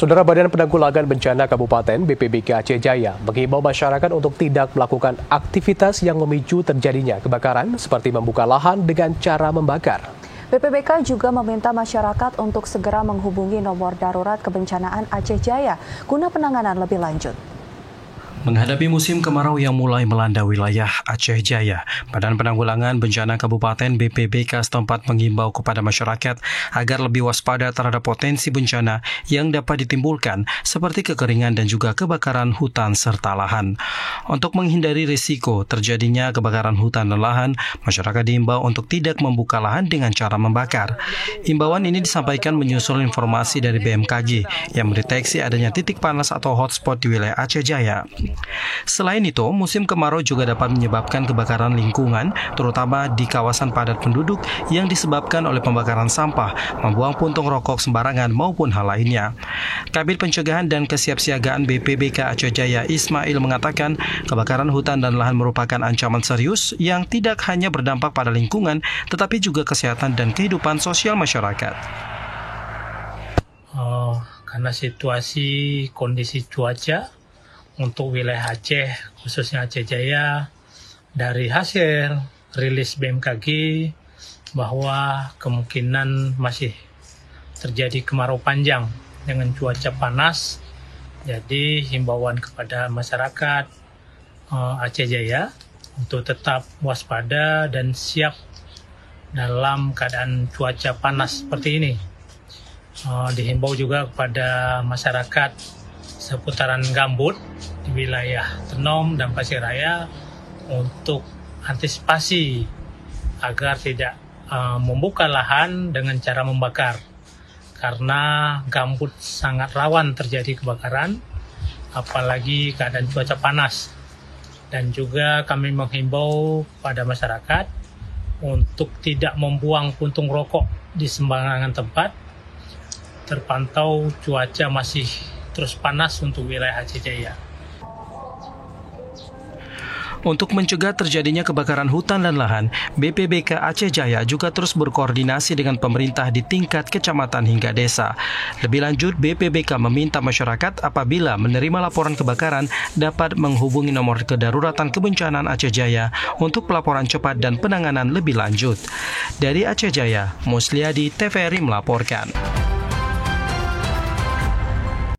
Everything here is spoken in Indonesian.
Saudara Badan Penanggulangan Bencana Kabupaten BPBK Aceh Jaya menghimbau masyarakat untuk tidak melakukan aktivitas yang memicu terjadinya kebakaran seperti membuka lahan dengan cara membakar. BPBK juga meminta masyarakat untuk segera menghubungi nomor darurat kebencanaan Aceh Jaya guna penanganan lebih lanjut. Menghadapi musim kemarau yang mulai melanda wilayah Aceh Jaya, Badan Penanggulangan Bencana Kabupaten BPBK setempat menghimbau kepada masyarakat agar lebih waspada terhadap potensi bencana yang dapat ditimbulkan seperti kekeringan dan juga kebakaran hutan serta lahan. Untuk menghindari risiko terjadinya kebakaran hutan dan lahan, masyarakat diimbau untuk tidak membuka lahan dengan cara membakar. Imbauan ini disampaikan menyusul informasi dari BMKG yang mendeteksi adanya titik panas atau hotspot di wilayah Aceh Jaya. Selain itu, musim kemarau juga dapat menyebabkan kebakaran lingkungan, terutama di kawasan padat penduduk yang disebabkan oleh pembakaran sampah, membuang puntung rokok sembarangan maupun hal lainnya. Kabid Pencegahan dan Kesiapsiagaan BPBK Aceh Jaya Ismail mengatakan, kebakaran hutan dan lahan merupakan ancaman serius yang tidak hanya berdampak pada lingkungan, tetapi juga kesehatan dan kehidupan sosial masyarakat. Karena situasi kondisi cuaca untuk wilayah Aceh, khususnya Aceh Jaya, dari hasil rilis BMKG bahwa kemungkinan masih terjadi kemarau panjang dengan cuaca panas. Jadi himbauan kepada masyarakat Aceh Jaya untuk tetap waspada dan siap dalam keadaan cuaca panas seperti ini. Dihimbau juga kepada masyarakat seputaran Gambut di wilayah Tenom dan Pasir Raya untuk antisipasi agar tidak membuka lahan dengan cara membakar, karena gambut sangat rawan terjadi kebakaran apalagi keadaan cuaca panas. Dan juga kami menghimbau pada masyarakat untuk tidak membuang puntung rokok di sembarangan tempat. Terpantau cuaca masih terus panas untuk wilayah Aceh Jaya. Untuk mencegah terjadinya kebakaran hutan dan lahan, BPBK Aceh Jaya juga terus berkoordinasi dengan pemerintah di tingkat kecamatan hingga desa. Lebih lanjut, BPBK meminta masyarakat apabila menerima laporan kebakaran dapat menghubungi nomor kedaruratan kebencanaan Aceh Jaya untuk pelaporan cepat dan penanganan lebih lanjut. Dari Aceh Jaya, Musliadi TVRI melaporkan.